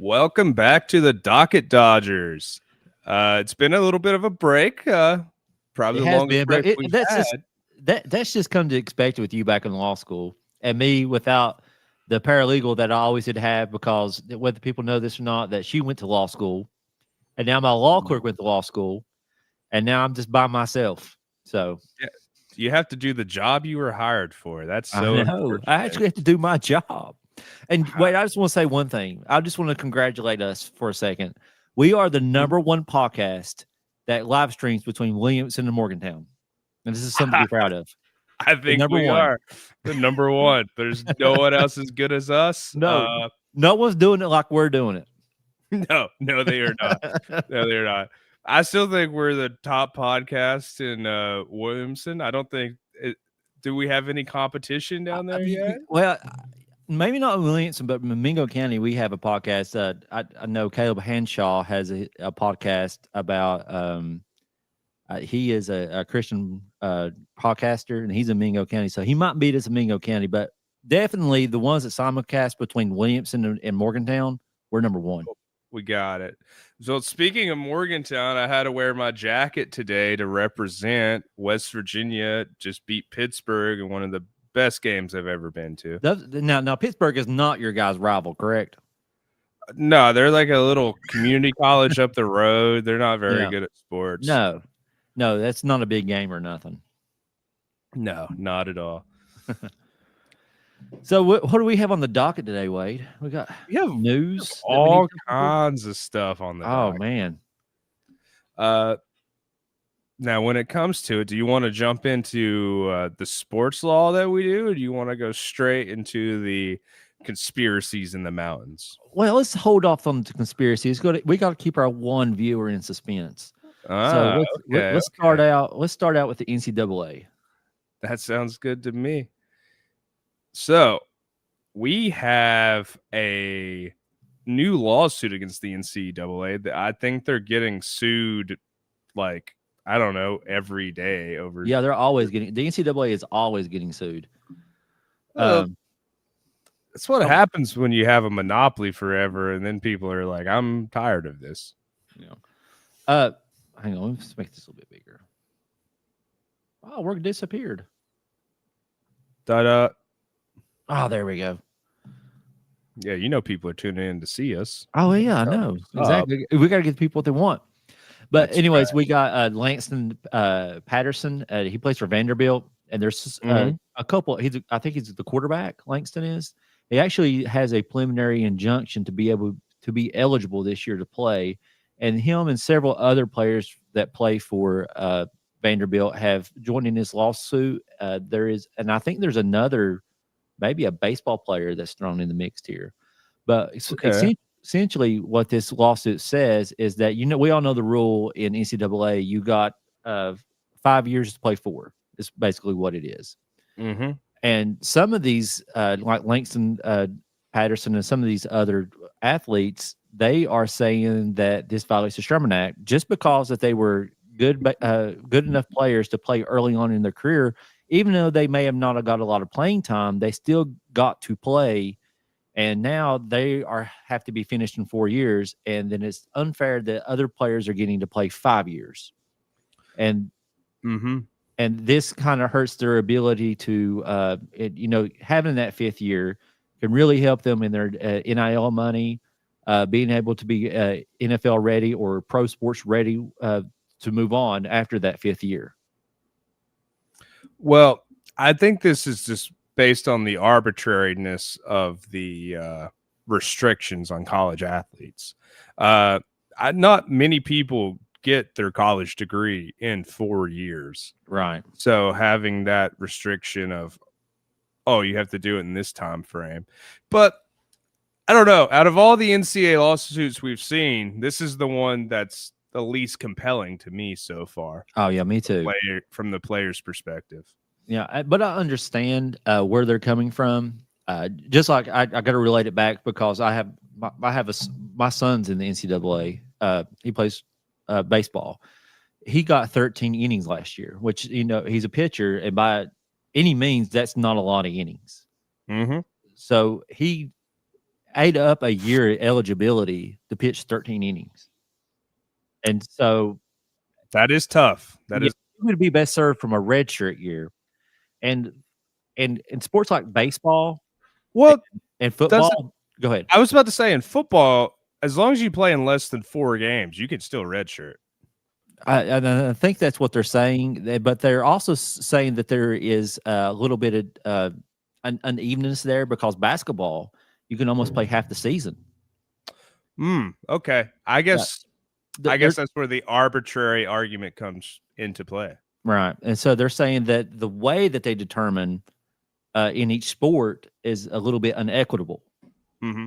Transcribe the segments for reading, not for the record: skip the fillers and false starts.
Welcome back to the Docket Dodgers. It's been a little bit of a break, probably It the has longest been, but break we've that's just had. that's just come to expect with you back in law school, and me without the paralegal that I always did have, because whether people know this or not, that she went to law school, and now my law clerk went to law school, and now I'm just by myself. So Yeah, you have to do the job you were hired for. That's I so know I unfortunate. actually have to do my job. And Wow. wait, I just want to say one thing. I just want to congratulate us for a second. We are the #1 podcast that live streams between Williamson and Morgantown, and this is something to be proud of. I The think number we one. are the number one. There's no one else as good as us. No, no one's doing it like we're doing it. No, they are not. No, they're not. I still think we're the top podcast in Williamson. I don't think do we have any competition down there yet? Well, maybe not in Williamson, but in Mingo County, we have a podcast. I know Caleb Hanshaw has a podcast about. He is a Christian podcaster, and he's in Mingo County, so he might beat us in Mingo County. But definitely, the ones that simulcast between Williamson and Morgantown, we're #1. We got it. So speaking of Morgantown, I had to wear my jacket today to represent West Virginia. Just beat Pittsburgh in one of the best games I've ever been to. Now, Pittsburgh is not your guys' rival, correct? No, they're like a little community college up the road. They're not very Yeah. good at sports. No, that's not a big game or nothing. No, not at all. So what do we have on the docket today, Wade? We have news, all kinds of stuff on the docket. docket. Man. Now, when it comes to it, do you want to jump into the sports law that we do, or do you want to go straight into the conspiracies in the mountains? Well, let's hold off on the conspiracies. We got to keep our one viewer in suspense. So let's start out. Let's start out with the NCAA. That sounds good to me. So we have a new lawsuit against the NCAA. I think they're getting sued, like, I don't know, every day over. Yeah, they're always getting. The NCAA is always getting sued. That's what happens when you have a monopoly forever, and then people are like, "I'm tired of this." Yeah. Hang on, let's make this a little bit bigger. Oh, work disappeared. Da-da. Oh, there we go. Yeah, people are tuning in to see us. Oh, yeah, I know. Exactly. We got to get the people what they want. But That's anyways, right. we got Langston Patterson. He plays for Vanderbilt, and there's a couple. I think he's the quarterback. Langston is. He actually has a preliminary injunction to be able to be eligible this year to play, and him and several other players that play for Vanderbilt have joined in this lawsuit. And I think there's another, maybe a baseball player that's thrown in the mix here. But essentially, what this lawsuit says is that, we all know the rule in NCAA. You got 5 years to play for. It's basically what it is. Mm-hmm. And some of these, like Langston Patterson and some of these other athletes, they are saying that this violates the Sherman Act just because that they were good enough players to play early on in their career. Even though they may have not got a lot of playing time, they still got to play. And now they have to be finished in 4 years. And then it's unfair that other players are getting to play 5 years. And this kind of hurts their ability to, having that 5th year can really help them in their NIL money, being able to be NFL ready or pro sports ready to move on after that 5th year. Well, I think this is just based on the arbitrariness of the restrictions on college athletes. Not many people get their college degree in 4 years. Right. So having that restriction of, you have to do it in this time frame. But I don't know. Out of all the NCAA lawsuits we've seen, this is the one that's the least compelling to me so far. Oh, yeah, me too. From the player's perspective. Yeah, but I understand where they're coming from. Just like I got to relate it back because I have my son's in the NCAA. He plays baseball. He got 13 innings last year, which he's a pitcher, and by any means, that's not a lot of innings. Mm-hmm. So he ate up a year eligibility to pitch 13 innings. And so, That is tough. That yeah, is he would be best served from a redshirt year. And in sports like baseball well. and Doesn't football, go ahead. I was about to say in football, as long as you play in less than 4 games, you can still redshirt. I think that's what they're saying, but they're also saying that there is a little bit of unevenness there because basketball, you can almost play half the season. Okay. I Yeah, guess that's where the arbitrary argument comes into play. right. And so they're saying that the way that they determine in each sport is a little bit unequitable. Mm-hmm.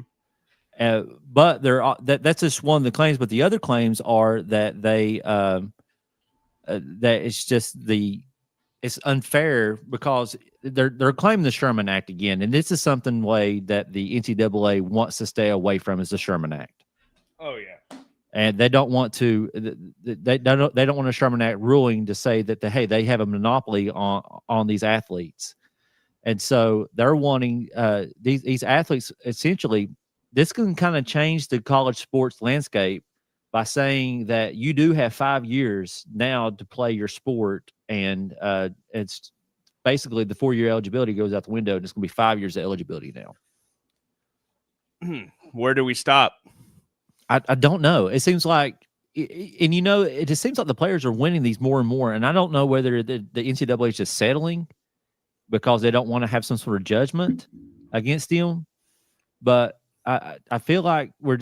But that's just one of the claims. But the other claims are that that it's unfair because they're claiming the Sherman Act again, and this is something way that the NCAA wants to stay away from is the Sherman Act. Oh yeah, and they don't want to they don't want a Sherman Act ruling to say that they have a monopoly on these athletes, and so they're wanting these athletes essentially. This can kind of change the college sports landscape by saying that you do have 5 years now to play your sport, and it's basically the 4-year eligibility goes out the window, and it's going to be 5 years of eligibility now. Where do we stop? I don't know. It seems like, and it just seems like the players are winning these more and more, and I don't know whether the NCAA is just settling because they don't want to have some sort of judgment against them, but I feel like we're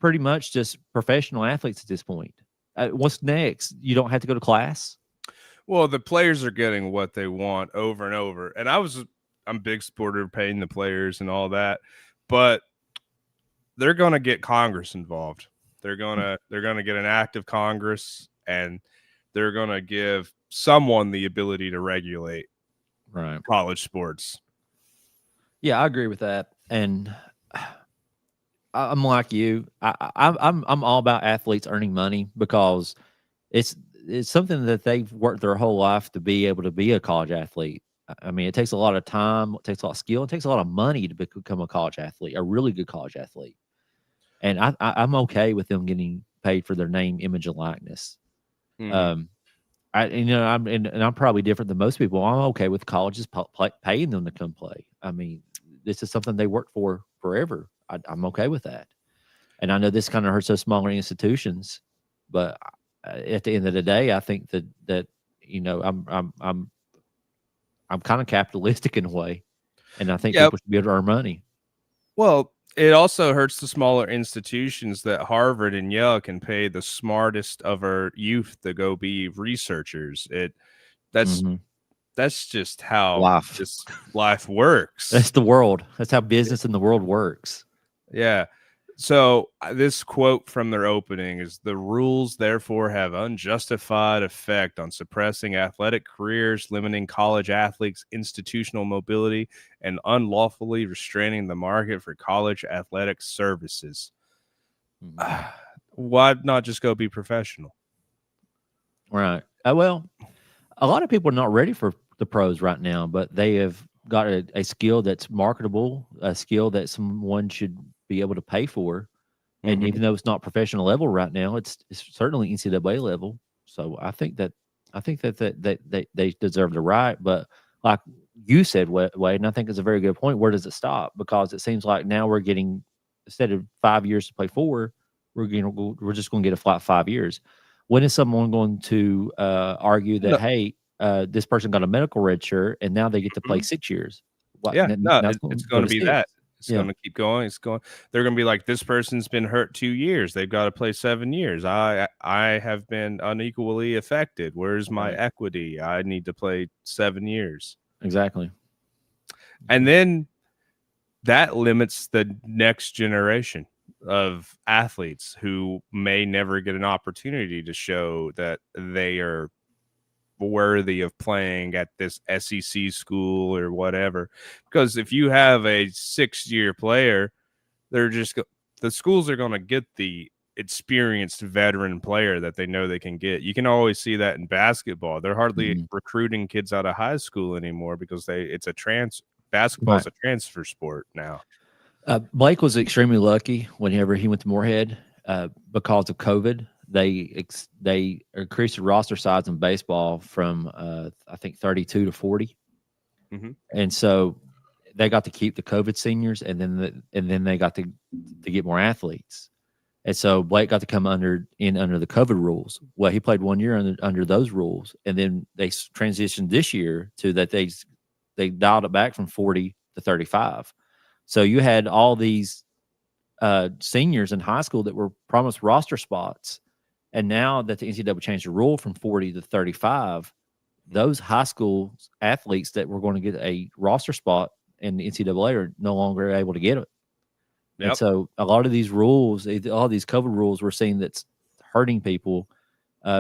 pretty much just professional athletes at this point. What's next? You don't have to go to class? Well, the players are getting what they want over and over. And I'm a big supporter of paying the players and all that, but they're going to get Congress involved. They're going to get an act of Congress, and they're going to give someone the ability to regulate college sports. Yeah, I agree with that. And I'm like you. I'm all about athletes earning money because it's something that they've worked their whole life to be able to be a college athlete. I mean, it takes a lot of time, it takes a lot of skill, it takes a lot of money to become a college athlete, a really good college athlete. And I'm okay with them getting paid for their name, image, and likeness. Mm-hmm. I'm probably different than most people. I'm okay with colleges paying them to come play. I mean, this is something they worked for forever. I'm okay with that. And I know this kind of hurts those smaller institutions, but at the end of the day, I think that I'm kind of capitalistic in a way, and I think people should be able to earn money. Well, it also hurts the smaller institutions that Harvard and Yale can pay the smartest of our youth to go be researchers. That's just how life works. That's the world. That's how business in the world works. Yeah. So this quote from their opening is: "The rules therefore have unjustified effect on suppressing athletic careers, limiting college athletes' institutional mobility, and unlawfully restraining the market for college athletic services." Why not just go be professional? Right. Well, a lot of people are not ready for the pros right now, but they have got a skill that's marketable, a skill that someone should be able to pay for. And even though it's not professional level right now, it's certainly NCAA level. So I think that they deserve the right. But like you said, Wade, and I think it's a very good point. Where does it stop? Because it seems like now we're getting, instead of 5 years to play 4, we're just going to get a flat 5 years. When is someone going to argue that hey, this person got a medical red shirt and now they get to play 6 years? It's going to be that. It's going to keep going. They're going to be like, this person's been hurt 2 years. They've got to play 7 years. I have been unequally affected. Where's my equity? I need to play 7 years. Exactly. And then that limits the next generation of athletes who may never get an opportunity to show that they are worthy of playing at this SEC school or whatever. Because if you have a 6-year player, the schools are going to get the experienced veteran player that they know they can get. You can always see that in basketball. They're hardly recruiting kids out of high school anymore because basketball is a transfer sport now. Blake was extremely lucky whenever he went to Moorhead because of COVID. They increased the roster size in baseball from I think 32 to 40, Mm-hmm. and so they got to keep the COVID seniors, and then they got to get more athletes. And so Blake got to come under the COVID rules. Well, he played 1 year under those rules, and then they transitioned this year to that they dialed it back from 40 to 35. So you had all these seniors in high school that were promised roster spots, and now that the NCAA changed the rule from 40 to 35, those high school athletes that were going to get a roster spot in the NCAA are no longer able to get it. And Yep. so a lot of these rules, all these COVID rules, we're seeing that's hurting people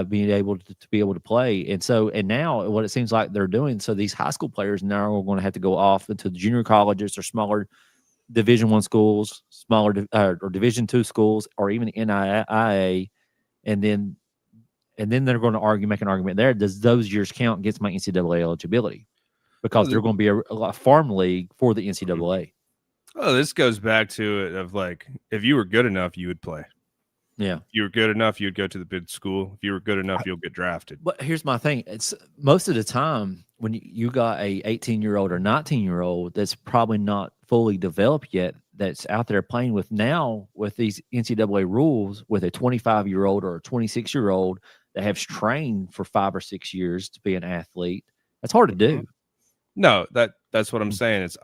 being able to be able to play. And now what it seems like they're doing, so these high school players now are going to have to go off into the junior colleges or smaller Division I schools, smaller or Division II schools, or even NIIA, and then they're going to make an argument there. Does those years count against my NCAA eligibility? Because they're going to be a farm league for the NCAA. Oh, this goes back to it of like, if you were good enough, you would play. Yeah. If you were good enough, you'd go to the big school. If you were good enough, you'll get drafted. But here's my thing. It's most of the time when you got a 18-year-old or 19-year-old that's probably not fully developed yet, that's out there playing with these NCAA rules with a 25-year-old or a 26-year-old that has trained for 5 or 6 years to be an athlete. That's hard to do. No, that's what I'm saying. It's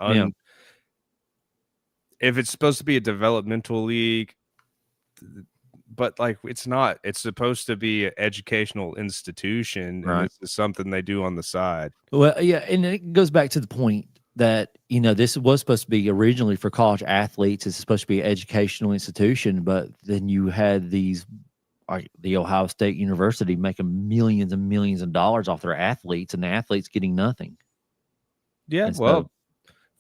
if it's supposed to be a developmental league, but like it's not. It's supposed to be an educational institution, Right. and this is something they do on the side. Well, yeah, and it goes back to the point that this was supposed to be originally for college athletes. It's supposed to be an educational institution, but then you had these, like the Ohio State University, making millions and millions of dollars off their athletes, and the athletes getting nothing. Yeah, well,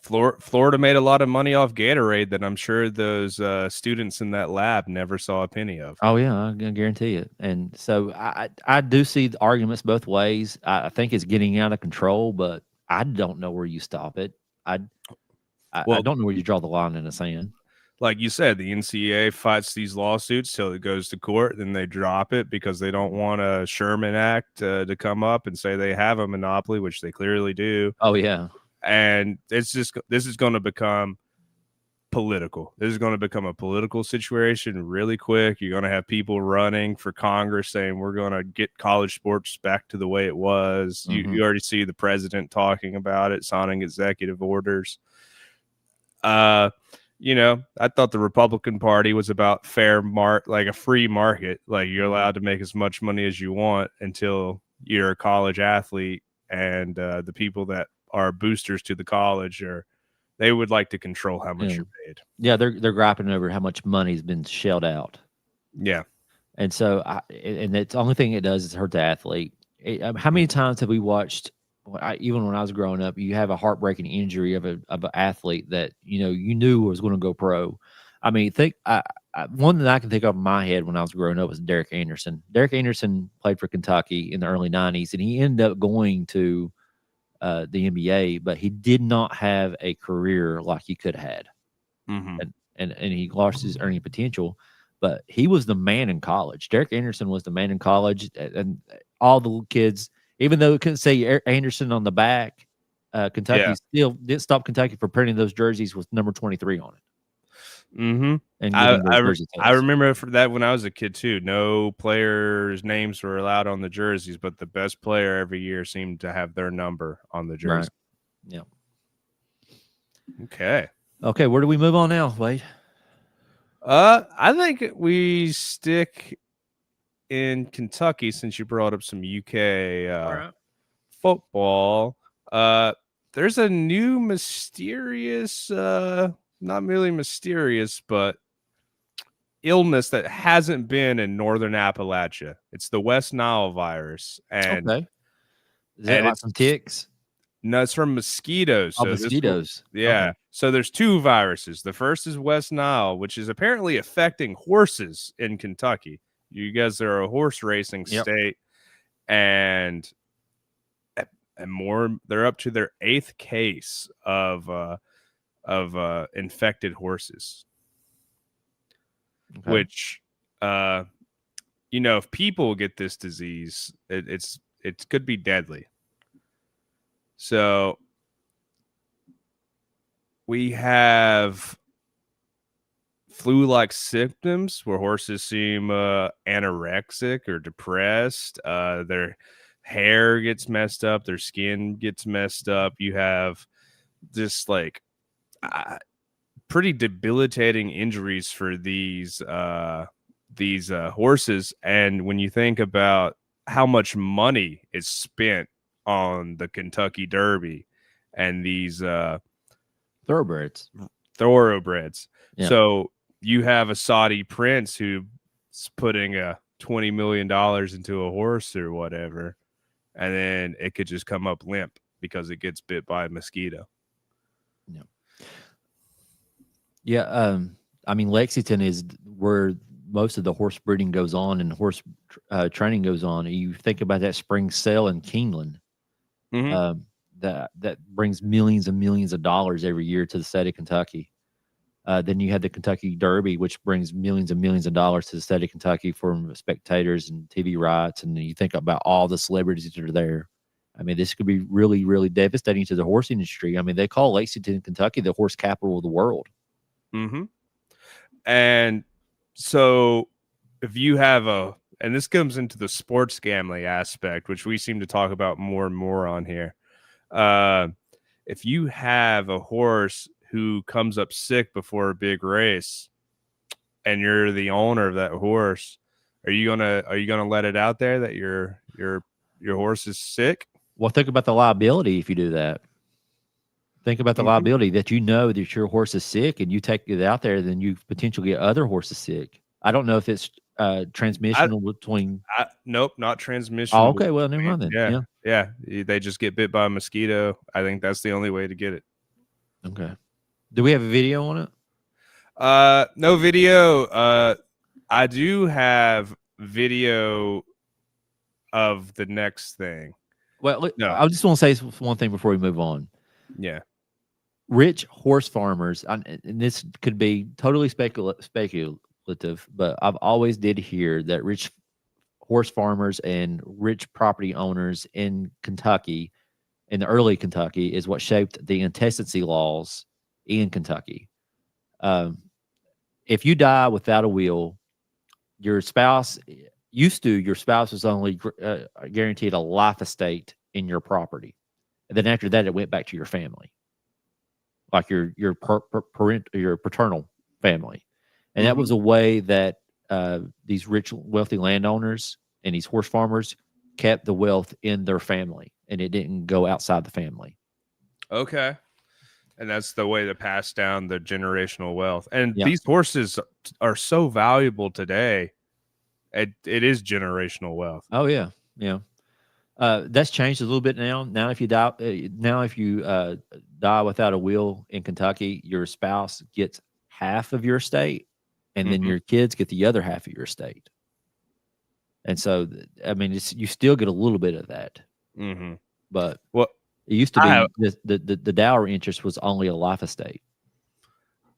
Florida made a lot of money off Gatorade that I'm sure those students in that lab never saw a penny of. Oh yeah, I guarantee it. And so I do see the arguments both ways. I think it's getting out of control, but I don't know where you stop it. I don't know where you draw the line in the sand. Like you said, the NCAA fights these lawsuits till it goes to court, then they drop it because they don't want a Sherman Act to come up and say they have a monopoly, which they clearly do. Oh yeah. And this is going to become political. This is going to become a political situation really quick. You're going to have people running for Congress saying we're going to get college sports back to the way it was. Mm-hmm. You already see the president talking about it, signing executive orders. I thought the Republican Party was about like a free market. Like you're allowed to make as much money as you want until you're a college athlete, and the people that are boosters to the college they would like to control how much you're paid. Yeah, they're griping over how much money's been shelled out. Yeah. And so and the only thing it does is hurt the athlete. How many times have we watched, even when I was growing up, you have a heartbreaking injury of an athlete that you knew was going to go pro. I mean, one that I can think of in my head when I was growing up was Derek Anderson. Derek Anderson played for Kentucky in the early 90s, and he ended up going to the NBA, but he did not have a career like he could have had. Mm-hmm. And he lost his earning potential, but he was the man in college. Derek Anderson was the man in college, and all the kids, even though it couldn't say Anderson on the back, Kentucky still didn't stop Kentucky from printing those jerseys with number 23 on it. Mm-hmm. And I remember for that when I was a kid too. No players' names were allowed on the jerseys, but the best player every year seemed to have their number on the jersey. Right. Yeah. Okay. Where do we move on now, Wade? I think we stick in Kentucky since you brought up some UK football. There's a new mysterious, not really mysterious, but illness that hasn't been in northern Appalachia. It's the West Nile virus. And is that like some ticks? No, it's from mosquitoes. So mosquitoes. Yeah. Okay. So there's two viruses. The first is West Nile, which is apparently affecting horses in Kentucky. You guys are a horse racing state, and more. They're up to their 8th case of infected horses, Okay. which if people get this disease, it could be deadly. So we have flu-like symptoms where horses seem anorexic or depressed. Their hair gets messed up, their skin gets messed up. You have just like pretty debilitating injuries for these horses. And when you think about how much money is spent on the Kentucky Derby and these Thoroughbreds. Yeah. So you have a Saudi prince who's putting $20 million into a horse or whatever, and then it could just come up limp because it gets bit by a mosquito. Yeah. Yeah. I mean, Lexington is where most of the horse breeding goes on and horse training goes on. You think about that spring sale in Keeneland. Mm-hmm. That brings millions and millions of dollars every year to the state of Kentucky. Then you had the Kentucky Derby, which brings millions and millions of dollars to the state of Kentucky from spectators and TV rights. And you think about all the celebrities that are there. I mean, this could be really, really devastating to the horse industry. I mean, they call Lexington, Kentucky, the horse capital of the world. Mm-hmm. And so if you have and this comes into the sports gambling aspect, which we seem to talk about more and more on here. If you have a horse who comes up sick before a big race and you're the owner of that horse, are you gonna let it out there that your horse is sick? Well, think about the liability if you do that. Think about the liability that that your horse is sick and you take it out there, then you potentially get other horses sick. I don't know if it's transmissional between. Nope, not transmissional. Oh, okay. Well, never mind then. Yeah. They just get bit by a mosquito. I think that's the only way to get it. Okay. Do we have a video on it? No video. I do have video of the next thing. Well, look, no. I just want to say one thing before we move on. Yeah. Rich horse farmers, and this could be totally speculative, but I've always did hear that rich horse farmers and rich property owners in Kentucky, in the early Kentucky, is what shaped the intestacy laws in Kentucky. If you die without a will, your spouse was only guaranteed a life estate in your property, and then after that, it went back to your family, like your paternal family, and that was a way that these rich, wealthy landowners and these horse farmers kept the wealth in their family, and it didn't go outside the family. Okay. And that's the way to pass down the generational wealth. And these horses are so valuable today. It is generational wealth. Oh yeah, yeah. That's changed a little bit now. Now, if you die without a will in Kentucky, your spouse gets half of your estate, and then your kids get the other half of your estate. And so, I mean, you still get a little bit of that. Mm-hmm. But it used to be the dowry interest was only a life estate.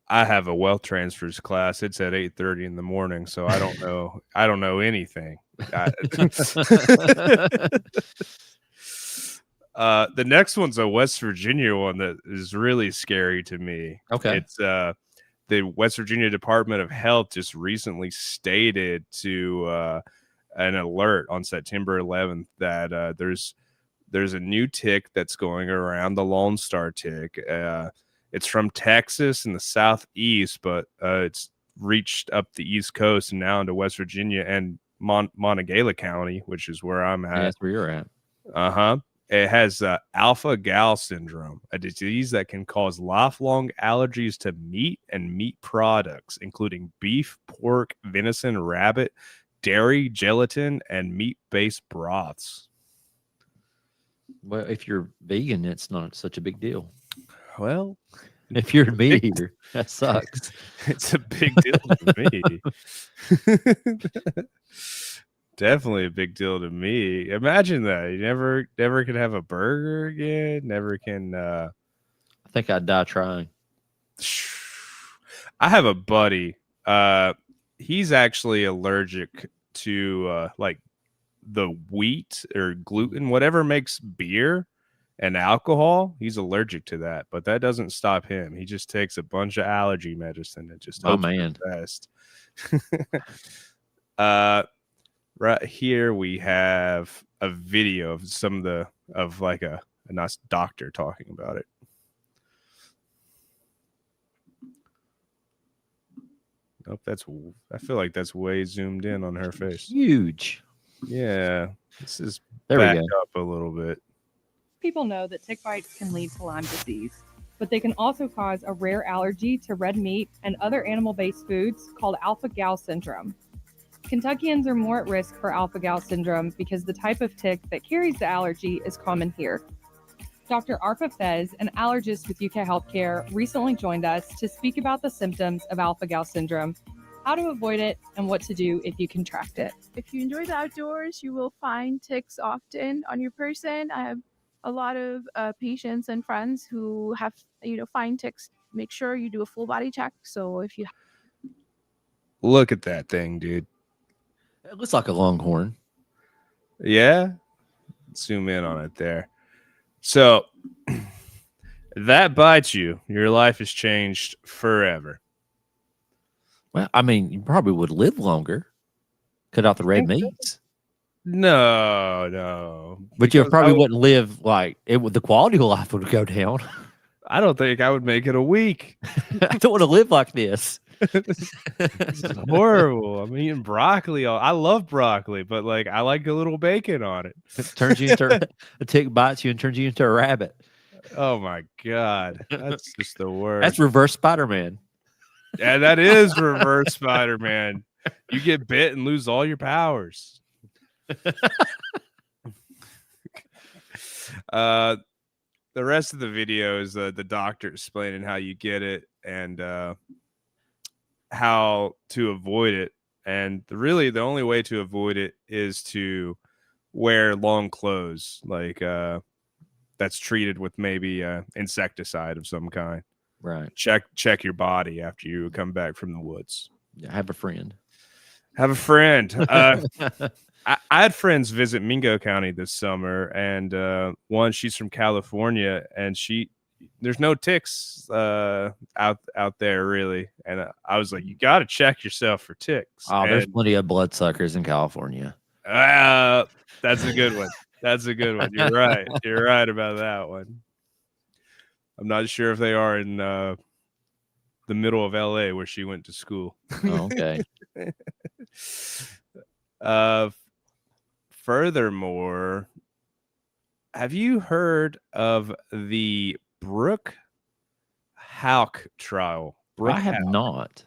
I have a wealth transfers class. It's at 8:30 in the morning, so I don't know. I don't know anything. The next one's a West Virginia one that is really scary to me. Okay, it's the West Virginia Department of Health just recently stated to an alert on September 11th that there's a new tick that's going around, the Lone Star tick. It's from Texas in the southeast, but it's reached up the East Coast and now into West Virginia and Monongahela County, which is where I'm at. Yeah, that's where you're at. It has alpha-gal syndrome, a disease that can cause lifelong allergies to meat and meat products, including beef, pork, venison, rabbit, dairy, gelatin, and meat-based broths. Well, if you're vegan, it's not such a big deal. Well, if you're a meat eater, that sucks. It's a big deal to me. Definitely a big deal to me. Imagine that. You never can have a burger again. Never can. I think I'd die trying. I have a buddy. He's actually allergic to like the wheat or gluten, whatever makes beer and alcohol. He's allergic to that, but that doesn't stop him. He just takes a bunch of allergy medicine and just My hopes for man. the best. Right here we have a video of like a nice doctor talking about it. Nope, I feel like that's way zoomed in on her face. Huge. Yeah, this is There we back go. up a little bit. People know that tick bites can lead to Lyme disease, but they can also cause a rare allergy to red meat and other animal-based foods called alpha-gal syndrome. Kentuckians are more at risk for alpha-gal syndrome because the type of tick that carries the allergy is common here. Dr. Arpa Fez, an allergist with UK Healthcare, recently joined us to speak about the symptoms of alpha-gal syndrome, how to avoid it, and what to do if you contract it. If you enjoy the outdoors, you will find ticks often on your person. I have a lot of patients and friends who have, find ticks. Make sure you do a full body check. So if you Look at that thing, dude. It looks like a longhorn. Yeah, zoom in on it there. So that bites you, your life has changed forever. Well, I mean, you probably would live longer. Cut out the red meats. No. But you Because probably wouldn't live like it would. The quality of life would go down. I don't think I would make it a week. I don't want to live like this. This is horrible. I'm eating broccoli. I love broccoli, but like I like a little bacon on it. It turns you into a tick bites you and turns you into a rabbit. Oh my god, that's just the worst. That's reverse Spider-Man. Yeah, that is reverse Spider-Man. You get bit and lose all your powers. The rest of the video is the doctor explaining how you get it and how to avoid it. And really, the only way to avoid it is to wear long clothes, like that's treated with maybe insecticide of some kind. Right. Check your body after you come back from the woods. Yeah, have a friend. Have a friend. I had friends visit Mingo County this summer, and one, she's from California, and there's no ticks out there really. And I was like, you got to check yourself for ticks. Oh, there's plenty of bloodsuckers in California. That's a good one. That's a good one. You're right. You're right about that one. I'm not sure if they are in the middle of LA where she went to school. Oh, okay. Furthermore, have you heard of the Brooks Houck trial? I have not.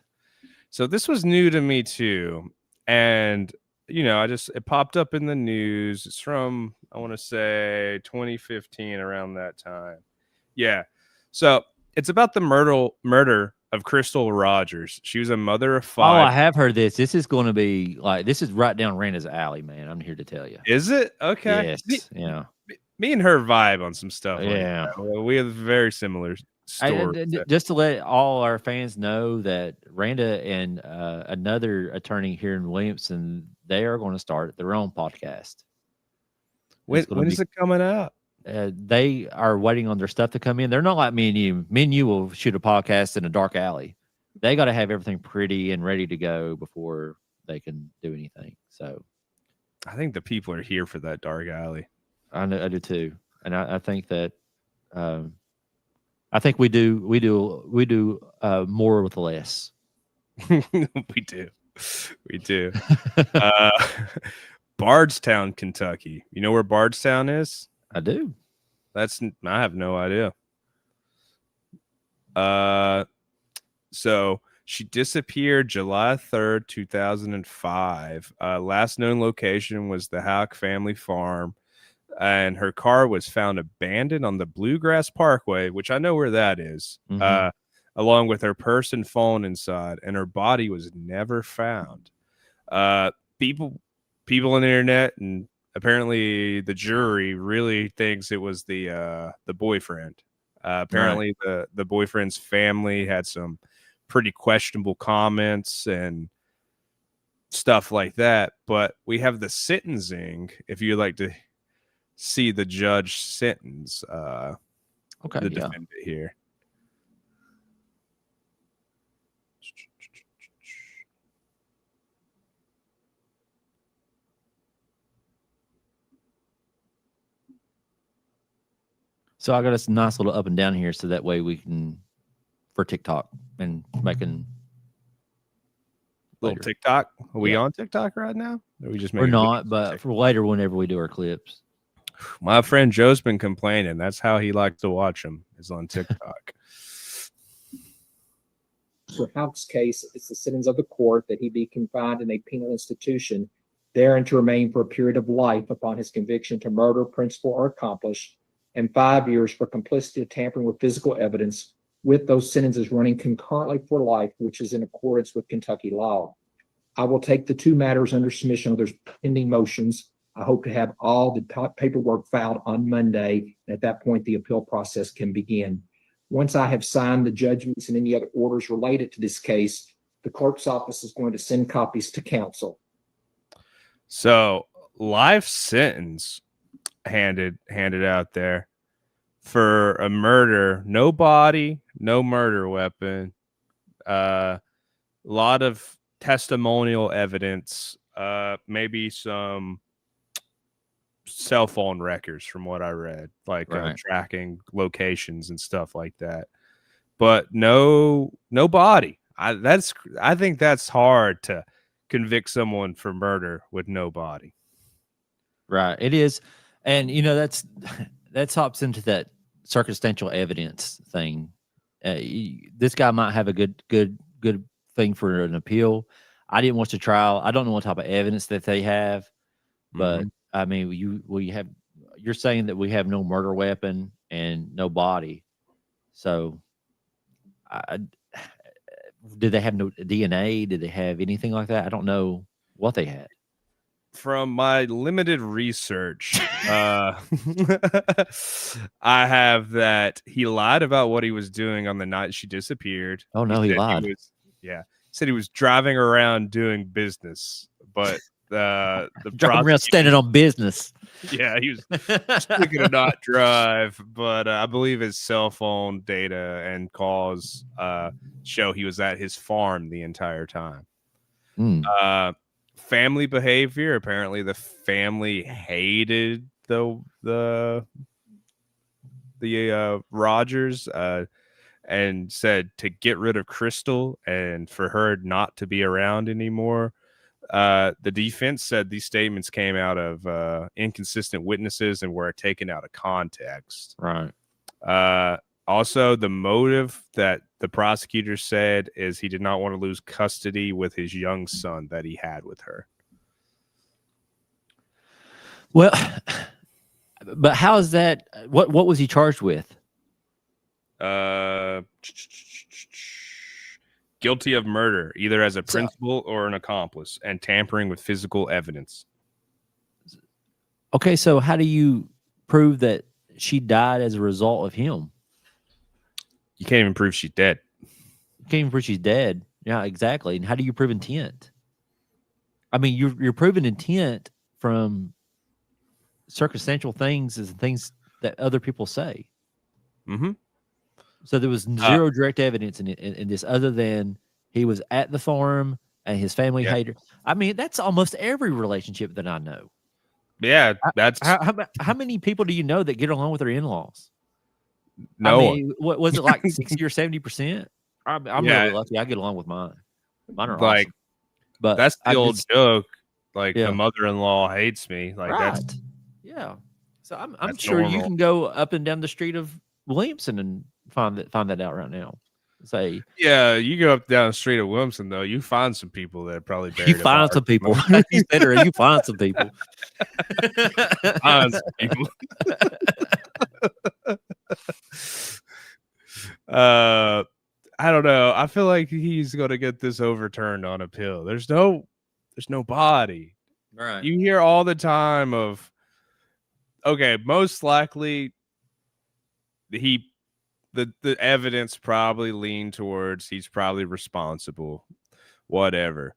So this was new to me too. And it popped up in the news. It's from, I want to say 2015, around that time. Yeah. So it's about the murder of Crystal Rogers. She was a mother of 5. Oh, I have heard this. This is going to be this is right down Randa's alley, man. I'm here to tell you. Is it? Okay. Yes. Yeah. Me and her vibe on some stuff. Yeah. Like that. We have very similar stories. Just to let all our fans know that Randa and another attorney here in Williamson, they are going to start their own podcast. When is it coming out? They are waiting on their stuff to come in. They're not like me and you. Me and you will shoot a podcast in a dark alley. They got to have everything pretty and ready to go before they can do anything. So I think the people are here for that dark alley. I do too. And I think that I think we do more with less. We do. Bardstown, Kentucky. You know where Bardstown is? I do. I have no idea. So she disappeared July 3rd, 2005. Last known location was the Houck family farm, and her car was found abandoned on the Bluegrass Parkway, which I know where that is, along with her purse and phone inside, and her body was never found. People on the internet and apparently the jury really thinks it was the boyfriend. Apparently, the boyfriend's family had some pretty questionable comments and stuff like that. But we have the sentencing. If you'd like to see the judge sentence the defendant here. So I got us a nice little up and down here, so that way we can for TikTok and making little later. TikTok. Are we on TikTok right now? Or are we just We're making not, videos but for later, whenever we do our clips. My friend Joe's been complaining. That's how he likes to watch them, is on TikTok. For Houck's case, it's the sentence of the court that he be confined in a penal institution, therein to remain for a period of life upon his conviction to murder, principal, or accomplice, and 5 years for complicity of tampering with physical evidence, with those sentences running concurrently for life, which is in accordance with Kentucky law. I will take the two matters under submission. There's pending motions. I hope to have all the paperwork filed on Monday. And at that point, the appeal process can begin. Once I have signed the judgments and any other orders related to this case, the clerk's office is going to send copies to counsel. So, life sentence handed out there for a murder. No body, no murder weapon. A lot of testimonial evidence. Maybe some cell phone records from what I read, like tracking locations and stuff like that. But no body. I think that's hard to convict someone for murder with no body. Right. It is. And that hops into that circumstantial evidence thing. This guy might have a good thing for an appeal. I didn't watch the trial. I don't know what type of evidence that they have, but I mean, you're saying that we have no murder weapon and no body. So did they have no DNA? Did they have anything like that? I don't know what they had. From my limited research, I have that he lied about what he was doing on the night she disappeared. Oh no, he lied. He said he was driving around doing business, but the driving around standing on business. Yeah, he was thinking to not drive, but I believe his cell phone data and calls show he was at his farm the entire time. Family behavior. Apparently, the family hated the Rogers and said to get rid of Crystal and for her not to be around anymore. The defense said these statements came out of inconsistent witnesses and were taken out of context. Right. Also, the motive that the prosecutor said is he did not want to lose custody with his young son that he had with her. Well, but how is that? What was he charged with? Guilty of murder, either as a principal or an accomplice, and tampering with physical evidence. Okay, so how do you prove that she died as a result of him? You can't even prove she's dead. You can't even prove she's dead. Yeah, exactly. And how do you prove intent? I mean, you're proving intent from circumstantial things as things that other people say. Mm-hmm. So there was zero direct evidence in this other than he was at the farm and his family hated her. I mean, that's almost every relationship that I know. Yeah, that's how many people do you know that get along with their in-laws? No. I mean, what was it, like 60 or 70%? I'm really lucky. I get along with mine. Mine are like awesome. But that's the old joke. Like Yeah. the mother-in-law hates me. Like that's yeah. So I'm that's sure you normal. can go up and down the street of Williamson and find that out right now. Say you go up down the street of Williamson though, you find some people that are probably buried. you find some people. You better you find some people. Find some people. I don't know. I feel like he's gonna get this overturned on appeal. There's no body. Right. You hear all the time of, okay, most likely he the evidence probably leaned towards he's probably responsible, whatever.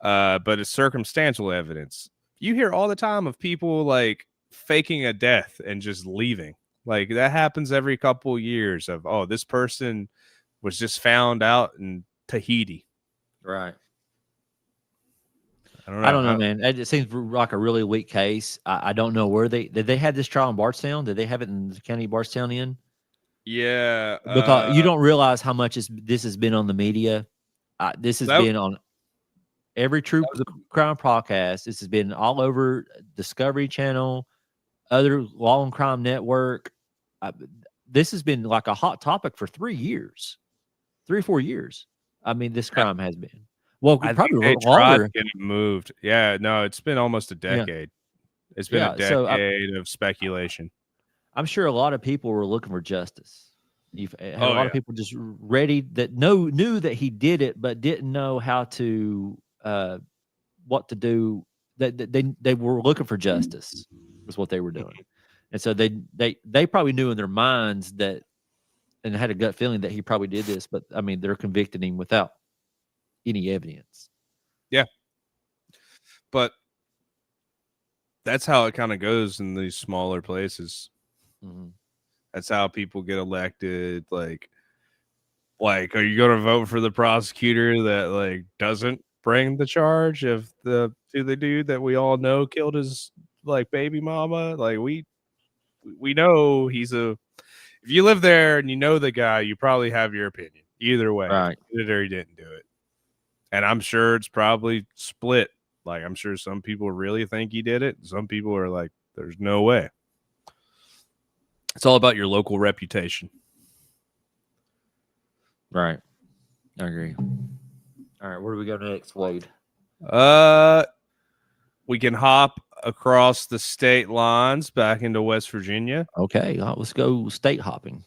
But it's circumstantial evidence. You hear all the time of people like faking a death and just leaving. Like that happens every couple years of, oh, this person was just found out in Tahiti. Right. I I don't know, don't know. man. It seems like a really weak case. I don't know where did they have this trial in Bardstown? Did they have it in the county of Bardstown in? Yeah. Because you don't realize how much this has been on the media. This has that, been on every true that was crime podcast. This has been all over Discovery Channel, other Law and Crime Network. This has been like a hot topic for 3 years, 3 or 4 years. I mean, this crime has been. Well, I probably think they tried longer. to get it moved. Yeah, no, it's been almost a decade. It's been a decade of speculation. I'm sure a lot of people were looking for justice. You've had a lot of yeah. people just ready that knew that he did it, but didn't know how to what to do. That they were looking for justice was what they were doing, and so they probably knew in their minds that and had a gut feeling that he probably did this. But I mean, they're convicting him without any evidence. Yeah, but that's how it kind of goes in these smaller places. Mm-hmm. That's how people get elected. Like, are you going to vote for the prosecutor that like doesn't bring the charge of the dude that we all know killed his like baby mama? Like we know he's a. If you live there and you know the guy, you probably have your opinion. Either way, Right. he did it or he didn't do it. And I'm sure it's probably split. Like I'm sure some people really think he did it. Some people are like, "There's no way." It's all about your local reputation. Right. I agree. All right, where do we go next, Wade? We can hop across the state lines back into West Virginia. Okay, let's go state hopping.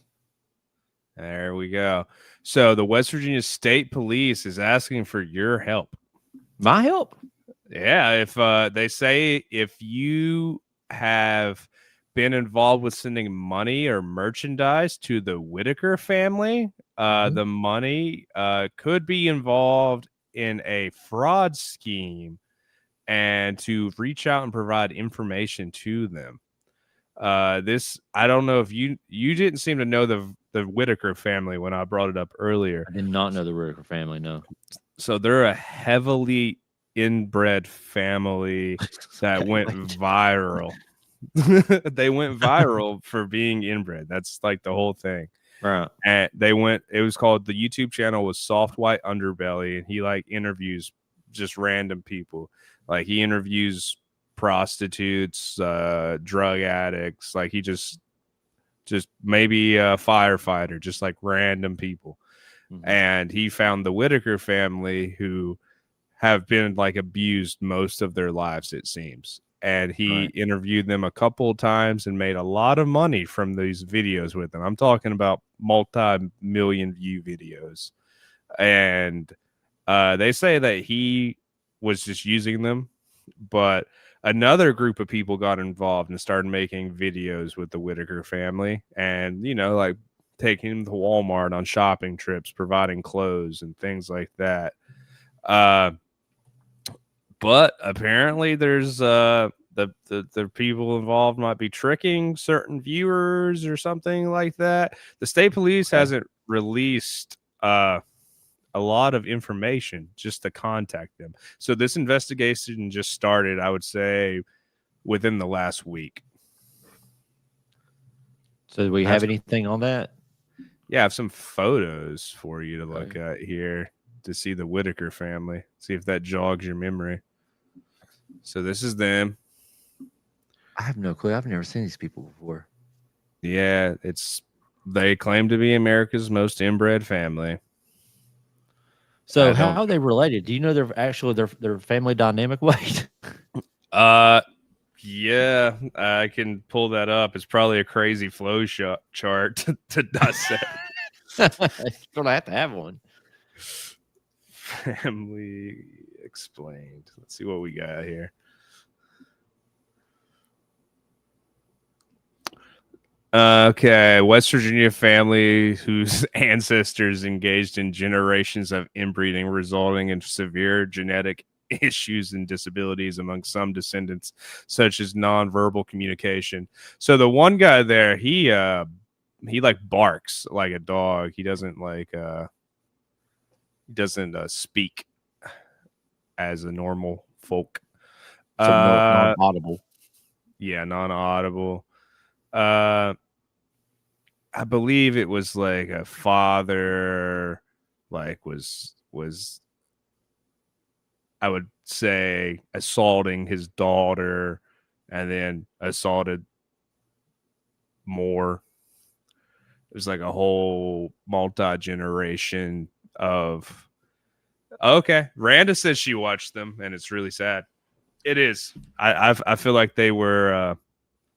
There we go. So the West Virginia State Police is asking for your help. My help? Yeah, if they say if you have been involved with sending money or merchandise to the Whittiker family, the money could be involved in a fraud scheme, and to reach out and provide information to them. This I don't know if you didn't seem to know the Whittiker family when I brought it up earlier. I did not know the Whittiker family. No. So they're a heavily inbred family that went viral. They went viral for being inbred. That's like the whole thing. Right. And it was called, the YouTube channel was Soft White Underbelly, and he like interviews just random people. Like he interviews prostitutes, drug addicts, like he just maybe a firefighter, just like random people. And he found the Whittiker family who have been like abused most of their lives, it seems. And he interviewed them a couple of times and made a lot of money from these videos with them. I'm talking about multi-million view videos. And they say that he was just using them, but another group of people got involved and started making videos with the Whittiker family, and like taking them to Walmart on shopping trips, providing clothes and things like that. But apparently there's the people involved might be tricking certain viewers or something like that. The state police hasn't released a lot of information just to contact them. So this investigation just started, I would say, within the last week. So do we have anything on that? Yeah, I have some photos for you to look at here to see the Whittiker family. See if that jogs your memory. So this is them. I have no clue. I've never seen these people before. Yeah, they claim to be America's most inbred family. So how are they related? Do you know their family dynamic? Wait. Yeah, I can pull that up. It's probably a crazy flow chart to dissect. Don't have to have one. Family explained. Let's see what we got here. Okay, West Virginia family whose ancestors engaged in generations of inbreeding, resulting in severe genetic issues and disabilities among some descendants, such as nonverbal communication. So the one guy there, he like barks like a dog. He doesn't speak as a normal folk. So non-audible. Yeah, non-audible. I believe it was like a father, like was I would say assaulting his daughter, and then assaulted more. It was like a whole multi-generation of. Okay, Randa says she watched them, and it's really sad. It is. I feel like they were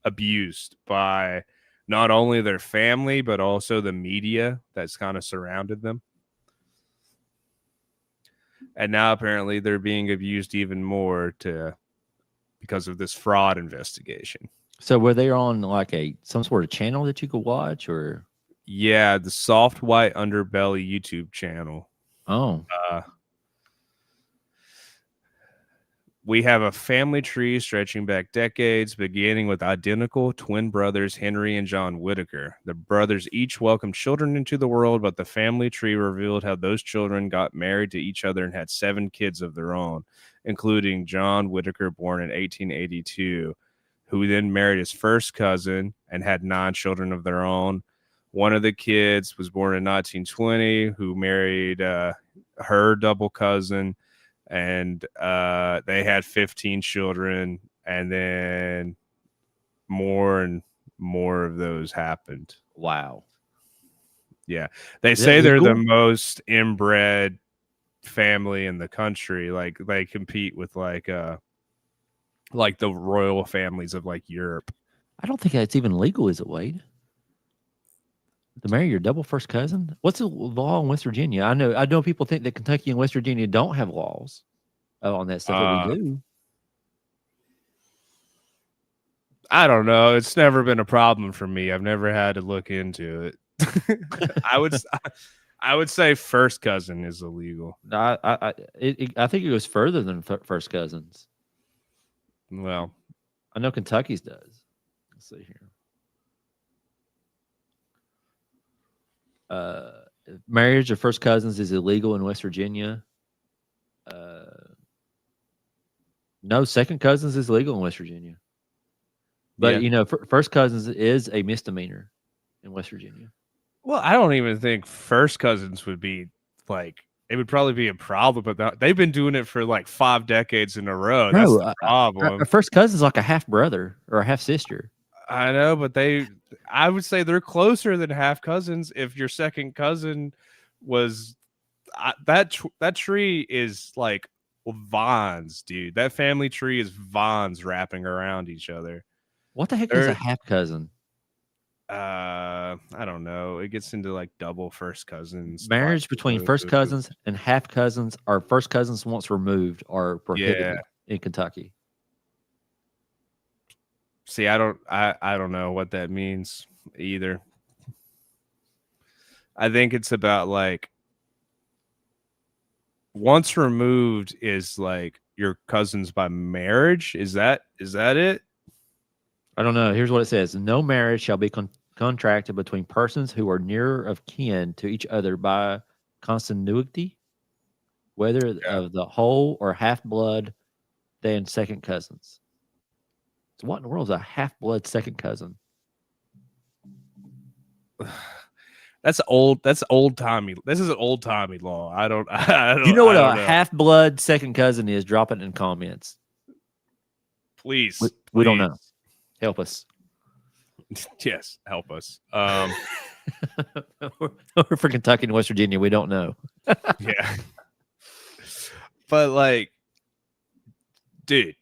abused by not only their family but also the media that's kind of surrounded them. And now apparently they're being abused even more because of this fraud investigation. So were they on like some sort of channel that you could watch, or? Yeah, the Soft White Underbelly YouTube channel. Oh, We have a family tree stretching back decades, beginning with identical twin brothers Henry and John Whittiker. The brothers each welcomed children into the world, but the family tree revealed how those children got married to each other and had 7 kids of their own, including John Whittiker, born in 1882, who then married his first cousin and had 9 children of their own. One of the kids was born in 1920, who married her double cousin, and they had 15 children, and then more and more of those happened. wow. Yeah, they Is say that they're the legal? most inbred family in the country. Like they compete with like the royal families of like Europe. I don't think that's even legal, is it, Wade? To marry your double first cousin? What's the law in West Virginia? I know people think that Kentucky and West Virginia don't have laws on that stuff, but we do. I don't know. It's never been a problem for me. I've never had to look into it. I would say first cousin is illegal. I think it goes further than first cousins. Well, I know Kentucky's does. Let's see here. Marriage of first cousins is illegal in West Virginia. No, second cousins is legal in West Virginia. But, yeah. First cousins is a misdemeanor in West Virginia. Well, I don't even think first cousins would be like, it would probably be a problem, but they've been doing it for like 5 decades in a row. That's No, the problem. a first cousin is like a half brother or a half sister. I know, but I would say they're closer than half cousins. If your second cousin was that tree is like vines, dude. That family tree is vines wrapping around each other. What the heck is a half cousin? I don't know. It gets into like double first cousins. Marriage between first cousins and half cousins, or first cousins once removed, are prohibited in Kentucky. See, I don't know what that means either. I think it's about like once removed is like your cousins by marriage. Is that it? I don't know. Here's what it says: no marriage shall be contracted between persons who are nearer of kin to each other by consanguinity, whether of the whole or half blood, than second cousins. So what in the world is a half blood second cousin? That's old timey. This is an old timey law. I don't. You know what a half blood second cousin is? Drop it in comments. Please. We don't know. Help us. Yes, help us. We're for Kentucky and West Virginia. We don't know. Yeah. But like, dude,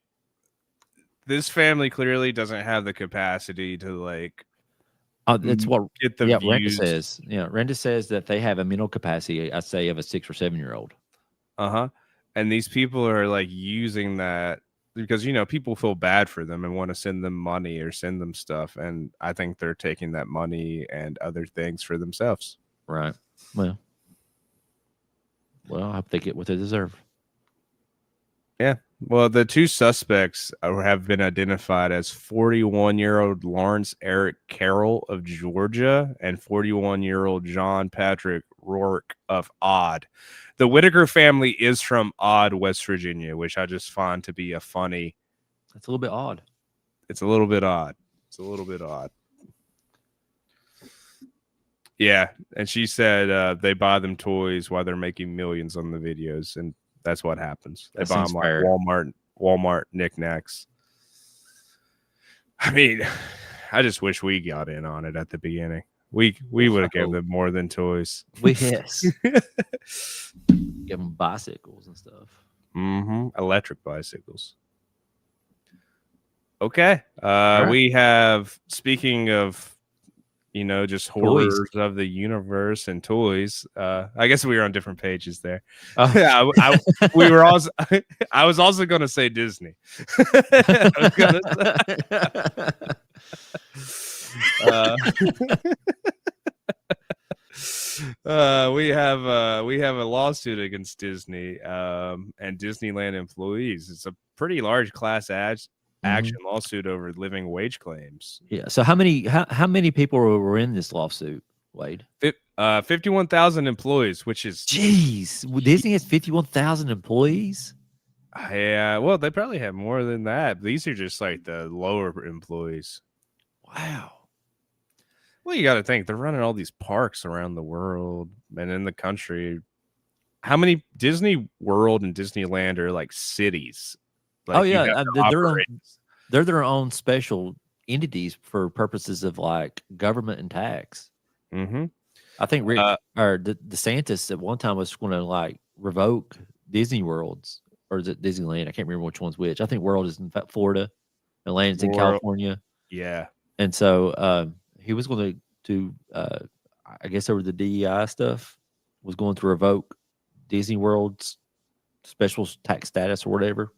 this family clearly doesn't have the capacity to like. That's what get the views. Renda says. Yeah, Renda says that they have a mental capacity, I say, of a 6 or 7 year old. And these people are like using that because people feel bad for them and want to send them money or send them stuff, and I think they're taking that money and other things for themselves. Right. Well, I hope they get what they deserve. Yeah. Well, the two suspects have been identified as 41-year-old Lawrence Eric Carroll of Georgia and 41-year-old John Patrick Rourke of Odd. The Whittiker family is from Odd, West Virginia, which I just find to be a funny. That's a little bit odd. It's a little bit odd. It's a little bit odd. Yeah. And she said they buy them toys while they're making millions on the videos, and that's what happens. They buy them like Walmart knickknacks. I mean, I just wish we got in on it at the beginning. We would have given them more than toys. Yes. Give them bicycles and stuff. Electric bicycles. Okay. Right. We have, speaking of, just horrors of the universe and toys. I guess we were on different pages there. Oh. Yeah, we were also. I was also going to say Disney. I was gonna say. We have a lawsuit against Disney and Disneyland employees. It's a pretty large class action lawsuit over living wage claims. Yeah. So how many people were in this lawsuit, Wade? 51,000 employees, which is Disney has 51,000 employees. Yeah, well, they probably have more than that. These are just like the lower employees. Wow. Well, you got to think they're running all these parks around the world and in the country. How many Disney World and Disneyland are like cities? Like, they're their own special entities for purposes of like government and tax. I think DeSantis at one time was going to like revoke Disney Worlds, or is it Disneyland? I can't remember which one's which. I think World is in Florida and Land's in California. Yeah, and so he was going to I guess over the DEI stuff was going to revoke Disney World's special tax status or whatever.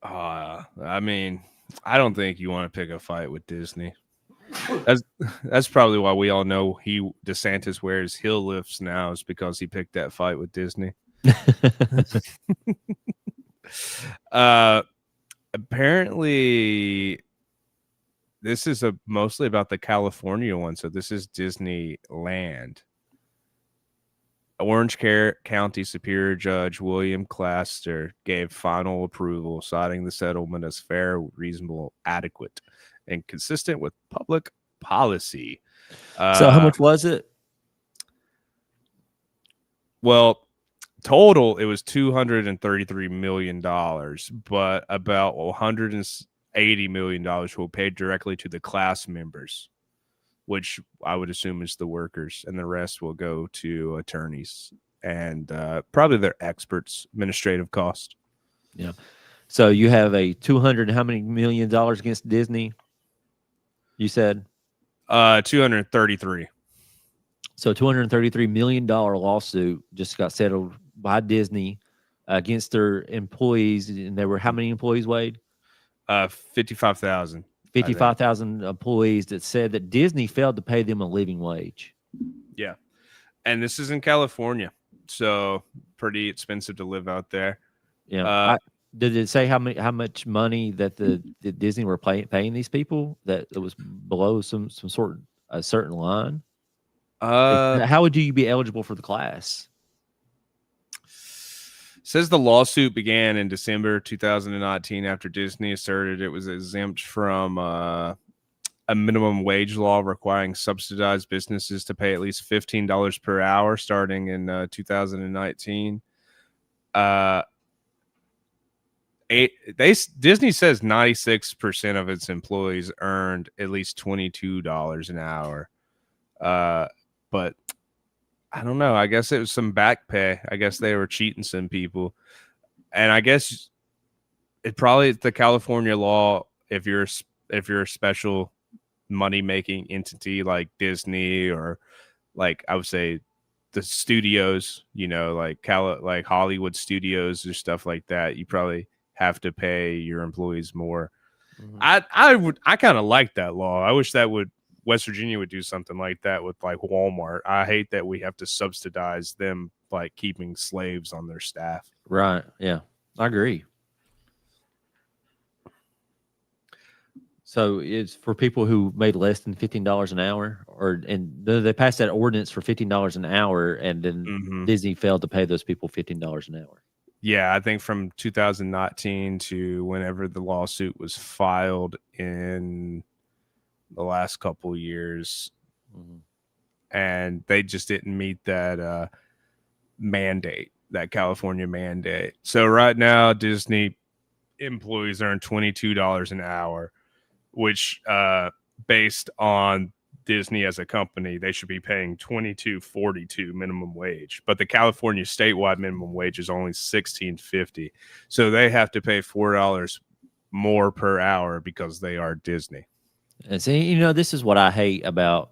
I mean, I don't think you want to pick a fight with Disney. That's probably why we all know DeSantis wears heel lifts now, is because he picked that fight with Disney. Apparently, this is mostly about the California one. So this is Disneyland. Orange County Superior Judge William Claster gave final approval, citing the settlement as fair, reasonable, adequate, and consistent with public policy. So how much was it? Well, total, it was $233 million, but about $180 million were paid directly to the class members, which I would assume is the workers, and the rest will go to attorneys and probably their experts' administrative cost. Yeah. So you have a how many million dollars against Disney? You said 233. So $233 million lawsuit just got settled by Disney against their employees, and there were how many employees, Wade? 55,000. 55,000 employees that said that Disney failed to pay them a living wage. Yeah. And this is in California, so pretty expensive to live out there. Yeah. Did it say how much money that the Disney were paying these people, that it was below a certain line? How would you be eligible for the class? Says the lawsuit began in December 2019 after Disney asserted it was exempt from a minimum wage law requiring subsidized businesses to pay at least $15 per hour starting in 2019. Disney says 96% of its employees earned at least $22 an hour. But I don't know. I guess it was some back pay. I guess they were cheating some people. And I guess it probably is the California law. If you're a special money-making entity like Disney, or like I would say the studios, like Hollywood studios or stuff like that, you probably have to pay your employees more. Mhm. I kind of like that law. I wish that West Virginia would do something like that with like Walmart. I hate that we have to subsidize them like keeping slaves on their staff. Right. Yeah, I agree. So it's for people who made less than $15 an hour, they passed that ordinance for $15 an hour, and then Mhm. Disney failed to pay those people $15 an hour. Yeah, I think from 2019 to whenever the lawsuit was filed in the last couple years, Mhm. and they just didn't meet that mandate, that California mandate. So right now, Disney employees earn $22 an hour, which based on Disney as a company, they should be paying $22.42 minimum wage. But the California statewide minimum wage is only $16.50, so they have to pay $4 more per hour because they are Disney. And see, this is what I hate about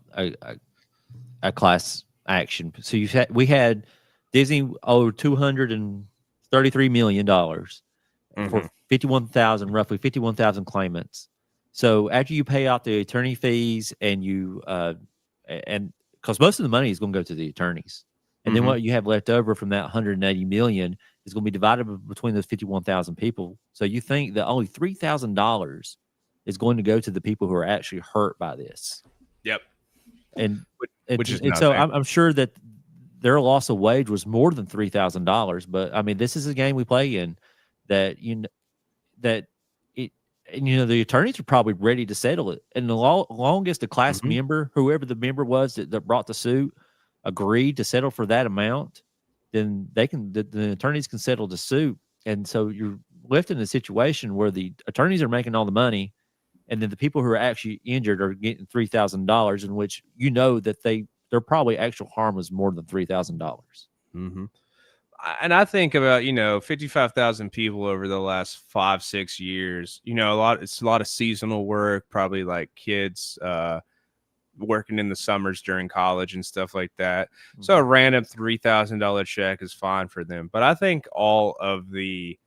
a class action. So we had Disney owed $233 million for 51,000, roughly 51,000 claimants. So after you pay out the attorney fees and and because most of the money is going to go to the attorneys, and then what you have left over from that 180 million is going to be divided between those 51,000 people. So you think that only $3,000 is going to go to the people who are actually hurt by this. Yep. And Which is so nothing. I'm sure that their loss of wage was more than $3,000. But I mean, this is a game we play in that the attorneys are probably ready to settle it. And the longest the class member, whoever the member was that brought the suit, agreed to settle for that amount, then the attorneys can settle the suit. And so you're left in a situation where the attorneys are making all the money, and then the people who are actually injured are getting $3,000, in which that their probably actual harm was more than $3,000. And I think about 55,000 people over the last 5-6 years. It's a lot of seasonal work, probably like kids working in the summers during college and stuff like that. So a random $3,000 check is fine for them. But I think all of and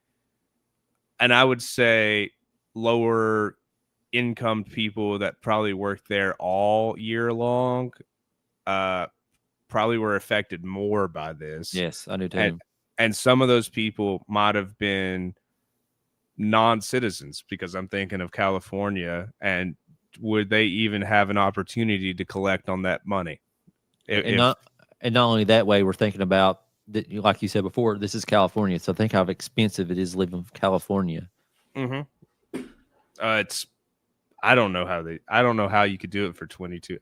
I would say lower income people that probably work there all year long probably were affected more by this. Yes, I do too. And some of those people might have been non-citizens, because I'm thinking of California, and would they even have an opportunity to collect on that money? Not only that way, we're thinking about that, like you said before, this is California, so think how expensive it is living in California. I don't know how you could do it for 22.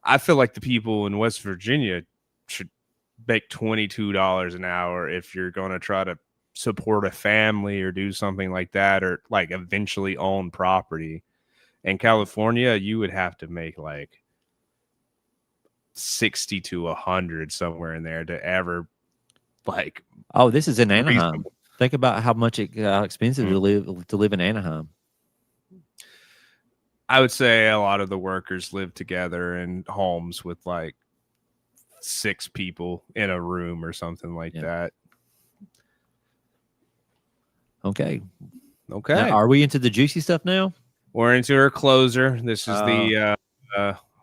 I feel like the people in West Virginia should make $22 an hour if you're going to try to support a family or do something like that, or like eventually own property. In California, you would have to make like 60 to 100, somewhere in there, to ever like. Oh, this is in Anaheim. Reasonable. Think about how expensive to live in Anaheim. I would say a lot of the workers live together in homes with like 6 people in a room or something like that. Okay. Now, are we into the juicy stuff now? We're into our closer. This is the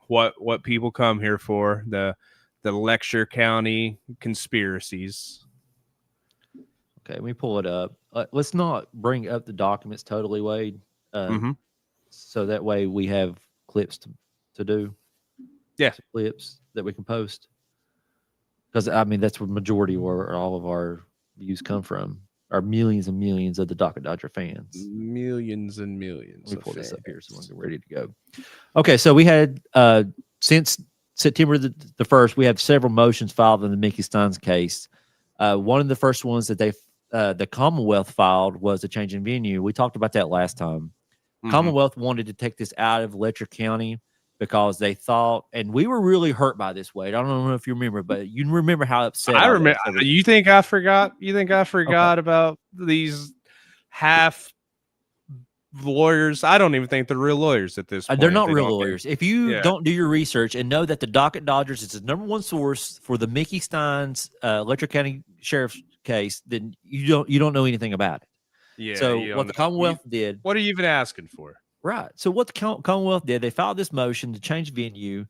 what people come here for, the Lecture County conspiracies. Okay, let me pull it up. Let's not bring up the documents totally, Wade. So that way we have clips to do. Yeah. Clips that we can post. Because, I mean, that's where the majority of all of our views come from. Are millions and millions of the Docket Dodger fans. Millions and millions. Let me pull this up here so we'll get ready to go. Okay, so we had, since September the 1st, we have several motions filed in the Mickey Stines case. One of the first ones that the Commonwealth filed was a change in venue. We talked about that last time. Commonwealth wanted to take this out of Letcher County because they thought, and we were really hurt by this, Wade. I don't know if you remember, but you remember how upset I remember. You think I forgot? You think I forgot about these half lawyers? I don't even think they're real lawyers at this point. They're not real lawyers. If you don't do your research and know that the Docket Dodgers is the number one source for the Mickey Stines Letcher County Sheriff's case, then you don't know anything about it. Yeah. So you what don't the know. Commonwealth did, What are you even asking for? right? So what the Commonwealth did, they filed this motion to change venue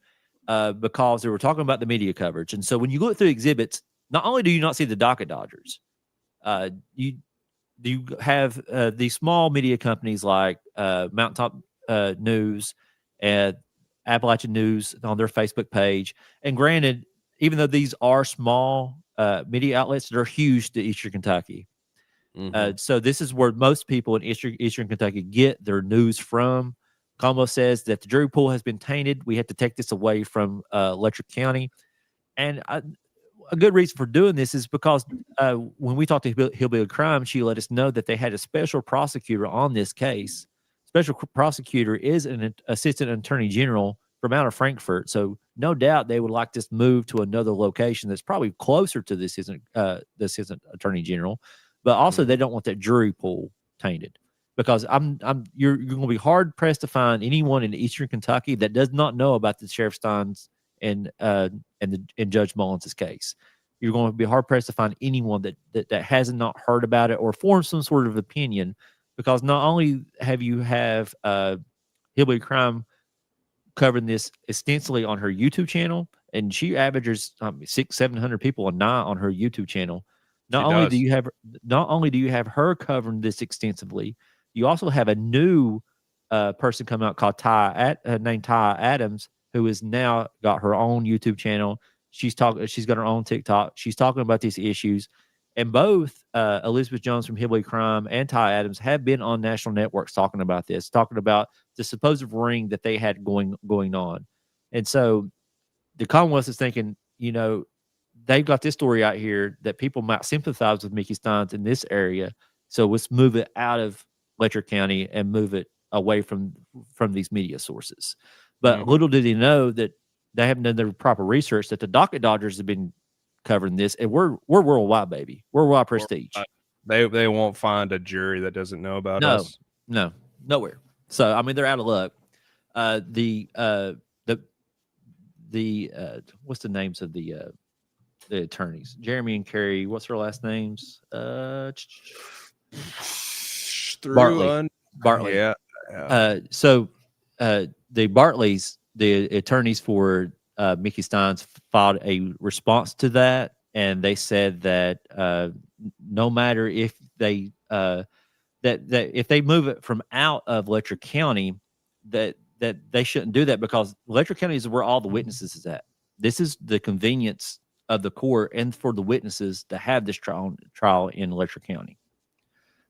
because they were talking about the media coverage. And so when you look through exhibits, not only do you not see the docket dodgers, you have these small media companies like Mountaintop News and Appalachia News on their Facebook page. And granted, even though these are small media outlets, they're huge to Eastern Kentucky. So this is where most people in Eastern Kentucky get their news from. Commonwealth says that the jury pool has been tainted. We have to take this away from Letcher County. And a good reason for doing this is because when we talked to Hillbilly Crime, she let us know that they had a special prosecutor on this case. Special prosecutor is an assistant attorney general from out of Frankfurt. So no doubt they would like this move to another location that's probably closer to this isn't attorney general, but also they don't want that jury pool tainted. Because you're going to be hard pressed to find anyone in Eastern Kentucky that does not know about the Sheriff Stines and Judge Mullins' case. You're going to be hard pressed to find anyone that hasn't not heard about it or formed some sort of opinion, because not only have Hillbilly Crime covering this extensively on her YouTube channel, and she averages 600-700 people a night on her YouTube channel. Not only do you have her covering this extensively, you also have a new person come out called named Ty Adams, who has now got her own YouTube channel. She's got her own TikTok. She's talking about these issues. And both Elizabeth Jones from Hillbilly Crime and Ty Adams have been on national networks talking about this, talking about the supposed ring that they had going on. And so the Commonwealth is thinking, they've got this story out here that people might sympathize with Mickey Stines in this area. So let's move it out of Letcher County and move it away from these media sources. But little did they know that they haven't done their proper research, that the docket dodgers have been covering this, and we're worldwide, baby. We're worldwide prestige. They won't find a jury that doesn't know about us. No, nowhere. So I mean, they're out of luck. The what's the names of the attorneys? Jeremy and Carrie. What's her last names? Bartley. Yeah. So the Bartleys, the attorneys for Mickey Stines, filed a response to that, and they said that no matter if they that if they move it from out of Letcher County, that they shouldn't do that, because Letcher County is where all the witnesses is at. This is the convenience of the court and for the witnesses to have this trial in Letcher County.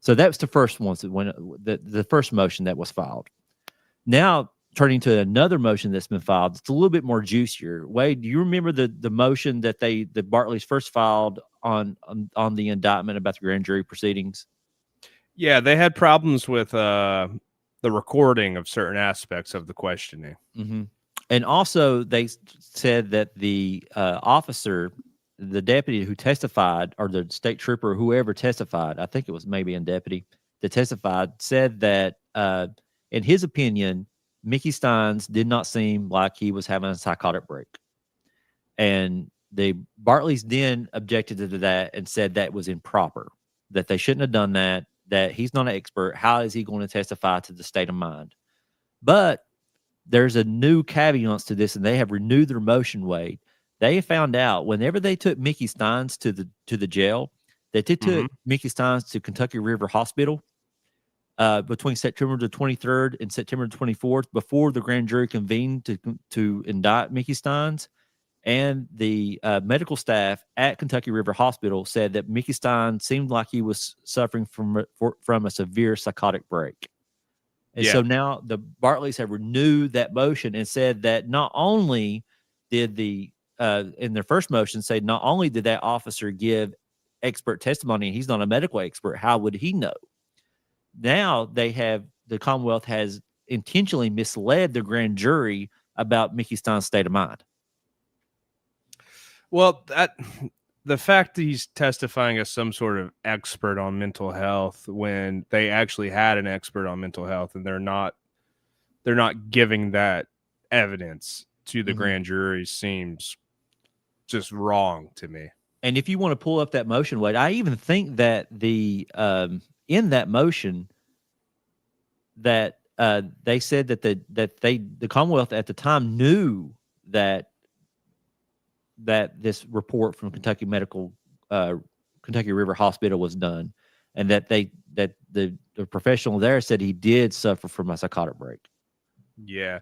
So that was the first one, the first motion that was filed. Now turning to another motion that's been filed, it's a little bit more juicier. Wade, do you remember the motion that the Bartleys first filed on the indictment about the grand jury proceedings? Yeah, they had problems with the recording of certain aspects of the questioning. Mm-hmm. And also they said that the officer, the deputy who testified, or the state trooper, whoever testified, I think it was maybe a deputy that testified, said that in his opinion, Mickey Stines did not seem like he was having a psychotic break. And the Bartleys then objected to that and said that was improper, that they shouldn't have done that, that he's not an expert. How is he going to testify to the state of mind? But there's a new caveat to this, and they have renewed their motion, Wade. They found out whenever they took Mickey Stines to the jail, that they took Mickey Stines to Kentucky River Hospital between September the 23rd and September the 24th, before the grand jury convened to indict Mickey Stines. And the medical staff at Kentucky River Hospital said that Mickey Stines seemed like he was suffering from a severe psychotic break. And so now the Bartleys have renewed that motion and said that not only did in their first motion say, not only did that officer give expert testimony, he's not a medical expert, how would he know? Now the Commonwealth has intentionally misled the grand jury about Mickey Stines' state of mind. Well, the fact that he's testifying as some sort of expert on mental health when they actually had an expert on mental health, and they're not giving that evidence to the grand jury, seems just wrong to me. And if you want to pull up that motion, Wade, I even think that the in that motion that they said that the Commonwealth at the time knew that this report from Kentucky Kentucky River Hospital was done, and that the professional there said he did suffer from a psychotic break. Yeah.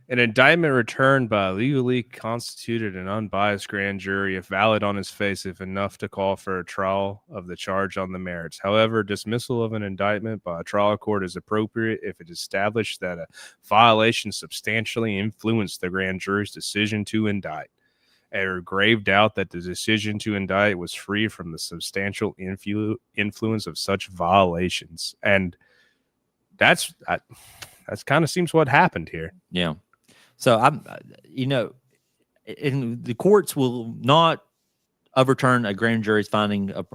An indictment returned by a legally constituted and unbiased grand jury, if valid on its face, if enough to call for a trial of the charge on the merits. However, dismissal of an indictment by a trial court is appropriate if it established that a violation substantially influenced the grand jury's decision to indict. A grave doubt that the decision to indict was free from the substantial influence of such violations. And that kind of seems what happened here. Yeah. So and the courts will not overturn a grand jury's finding of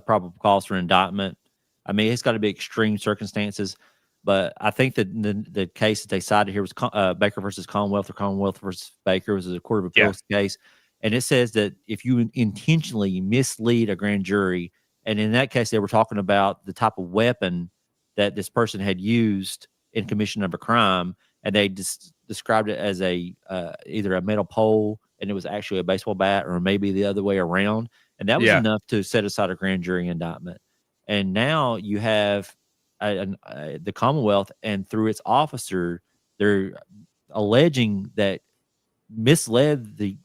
probable cause for indictment. I mean, it's got to be extreme circumstances, but I think that the case that they cited here was Baker versus Commonwealth, or Commonwealth versus Baker. It was a Court of Appeals case. And it says that if you intentionally mislead a grand jury, and in that case, they were talking about the type of weapon that this person had used in commission of a crime, and they described it as either a metal pole, and it was actually a baseball bat, or maybe the other way around. And that was enough to set aside a grand jury indictment. And now you have the Commonwealth, and through its officer, they're alleging that misled the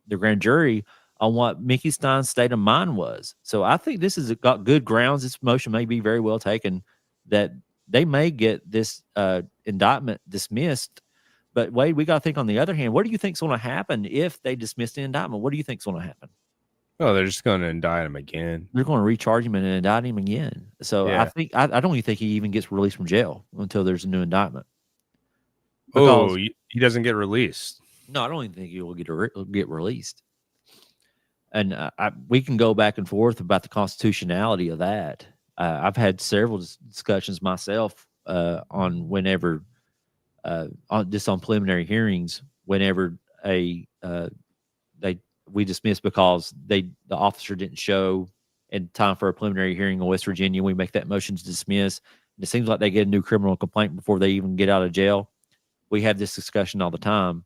grand jury on what Mickey Stein's state of mind was. So I think this has got good grounds. This motion may be very well taken, that they may get this indictment dismissed. But Wade, we got to think on the other hand, what do you think is going to happen if they dismiss the indictment? What do you think is going to happen? Oh, they're just going to indict him again. They're going to recharge him and indict him again. So I think I don't even think he even gets released from jail until there's a new indictment. Because, he doesn't get released. No, I don't even think he will get released. And we can go back and forth about the constitutionality of that. I've had several discussions myself on whenever, just on preliminary hearings, whenever we dismiss because the officer didn't show in time for a preliminary hearing in West Virginia. We make that motion to dismiss. And it seems like they get a new criminal complaint before they even get out of jail. We have this discussion all the time.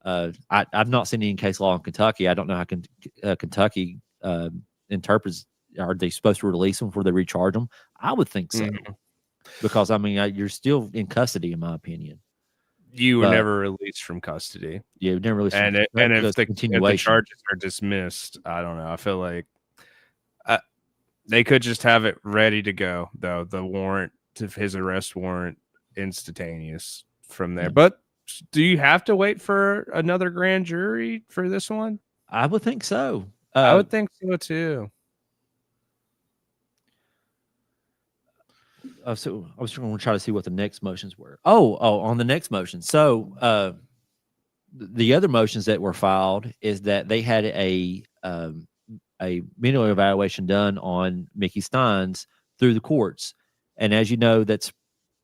I've not seen any case law in Kentucky. I don't know how Kentucky interprets. Are they supposed to release them before they recharge them? I would think so, because I mean, you're still in custody, in my opinion. You were never released from custody. Yeah, never released. And if the charges are dismissed, I don't know. I feel like they could just have it ready to go, though. The warrant, his arrest warrant, instantaneous from there. But do you have to wait for another grand jury for this one? I would think so. I would think so too. So I was going to try to see what the next motions were. On the next motion. So the other motions that were filed is that they had a mental evaluation done on Mickey Stines through the courts, and as you know, that's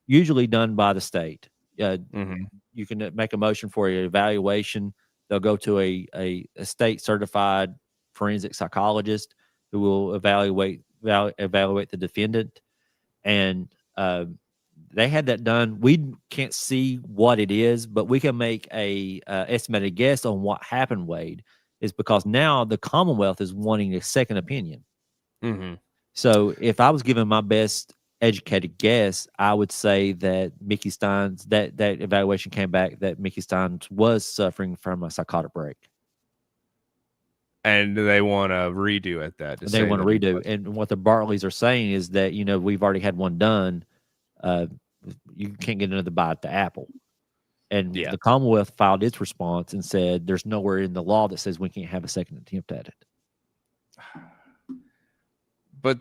usually done by the state. You can make a motion for an evaluation. They'll go to a state certified forensic psychologist who will evaluate the defendant. And they had that done. We can't see what it is, but we can make a estimated guess on what happened, Wade, is because now the Commonwealth is wanting a second opinion. So if I was giving my best educated guess, I would say that Mickey Stines, that evaluation came back that Mickey Stines was suffering from a psychotic break. And they want to redo it. They want to redo. And what the Bartleys are saying is that, we've already had one done. You can't get another bite at the apple. And the Commonwealth filed its response and said there's nowhere in the law that says we can't have a second attempt at it. But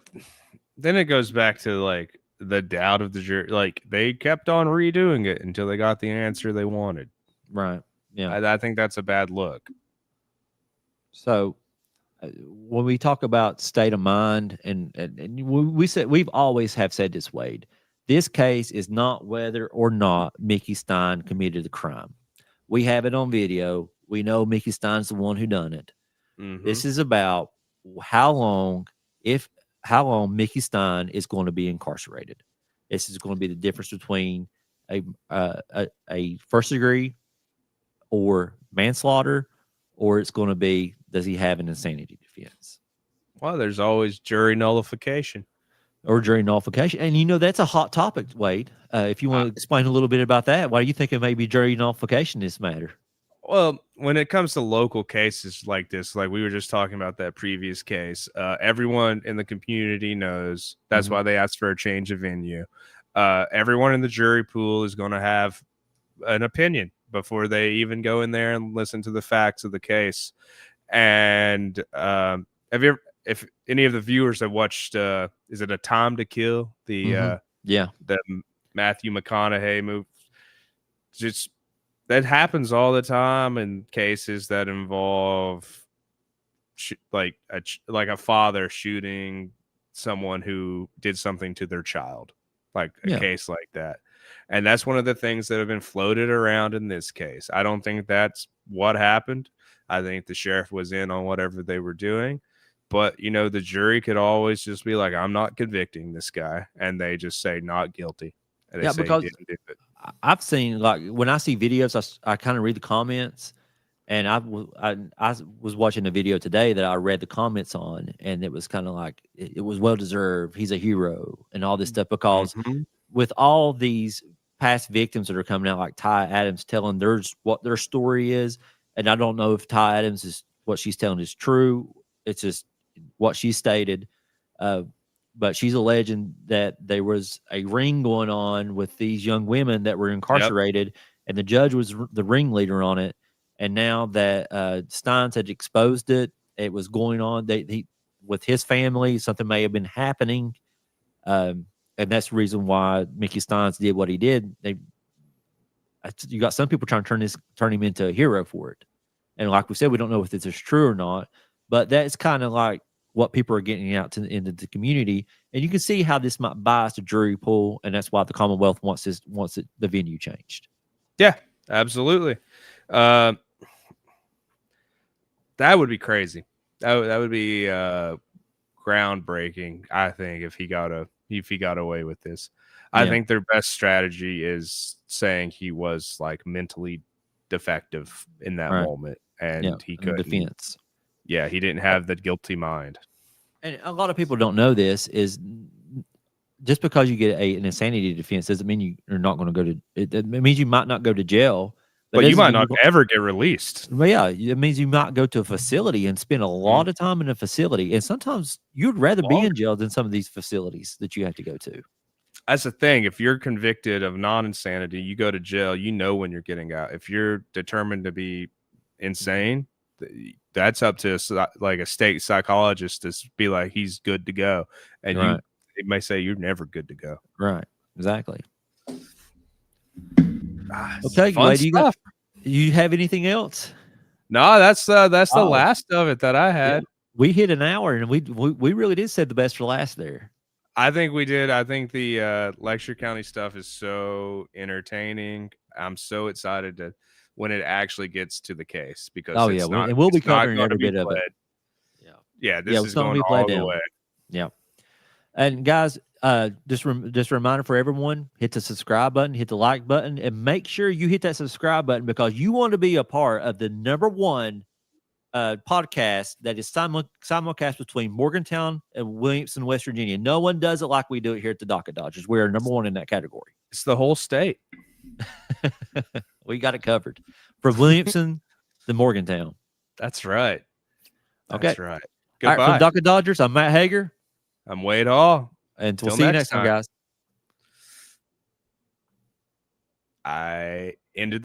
then it goes back to like the doubt of the jury. Like they kept on redoing it until they got the answer they wanted. Right. Yeah. I think that's a bad look. So when we talk about state of mind, and we said, we've always have said this, Wade, this case is not whether or not Mickey Stein committed the crime. We have it on video. We know Mickey Stein's the one who done it. This is about how long, how long Mickey Stein is going to be incarcerated. This is going to be the difference between a first degree or manslaughter, or it's going to be, does he have an insanity defense? Well, there's always jury nullification. Or jury nullification. And, that's a hot topic, Wade. If you want to explain a little bit about that, why do you think it may be jury nullification in this matter? Well, when it comes to local cases like this, like we were just talking about that previous case, everyone in the community knows. That's why they asked for a change of venue. Everyone in the jury pool is going to have an opinion before they even go in there and listen to the facts of the case. And if any of the viewers have watched, is it A Time to Kill? The Matthew McConaughey movie. Just that happens all the time in cases that involve like a father shooting someone who did something to their child, like a case like that. And that's one of the things that have been floated around in this case. I don't think that's what happened. I think the sheriff was in on whatever they were doing. But, the jury could always just be like, I'm not convicting this guy. And they just say not guilty. And they say because he didn't do it. I've seen, like, when I see videos, I kind of read the comments. And I was watching a video today that I read the comments on. And it was kind of like, it was well-deserved. He's a hero and all this stuff. Because with all these past victims that are coming out, like Ty Adams telling what their story is. And I don't know if Ty Adams is what she's telling is true. It's just what she stated. But she's alleging that there was a ring going on with these young women that were incarcerated, and the judge was the ringleader on it. And now that Stines had exposed it, it was going on. With his family, something may have been happening. And that's the reason why Mickey Stines did what he did. You got some people trying to turn him into a hero for it. And like we said, we don't know if this is true or not, but that's kind of like what people are getting out into the community. And you can see how this might bias the jury pool. And that's why the Commonwealth wants the venue changed. Yeah, absolutely. That would be crazy. That would be groundbreaking, I think, if he got away with this. I think their best strategy is saying he was like mentally defective in that moment, and he couldn't defense. Yeah, he didn't have the guilty mind. And a lot of people don't know this is just because you get an insanity defense doesn't mean you're not going to go to. It means you might not go to jail, but you might not ever get released. But yeah, it means you might go to a facility and spend a lot of time in a facility, and sometimes you'd rather be in jail than some of these facilities that you have to go to. That's the thing. If you're convicted of non-insanity, you go to jail. You know when you're getting out. If you're determined to be insane, that's up to like a state psychologist to be like, he's good to go. And they may say you're never good to go. Right. Exactly. Okay. Wade, you have anything else? No, that's the last of it that I had. Yeah. We hit an hour and we really did save the best for last there. I think we did. I think the Lecture County stuff is so entertaining. I'm so excited to when it actually gets to the case because we'll be covering every bit of it. Yeah, this is going all the way. Yeah, and guys, just a reminder for everyone: hit the subscribe button, hit the like button, and make sure you hit that subscribe button because you want to be a part of the #1 podcast that is simulcast between Morgantown and Williamson, West Virginia. No one does it like we do it here at the Docket Dodgers. We're #1 in that category. It's the whole state. We got it covered from Williamson to Morgantown. That's right. That's right. Goodbye. All right, from Docket Dodgers, I'm Matt Hager. I'm Wade Hall. And we'll see you next time, guys. I ended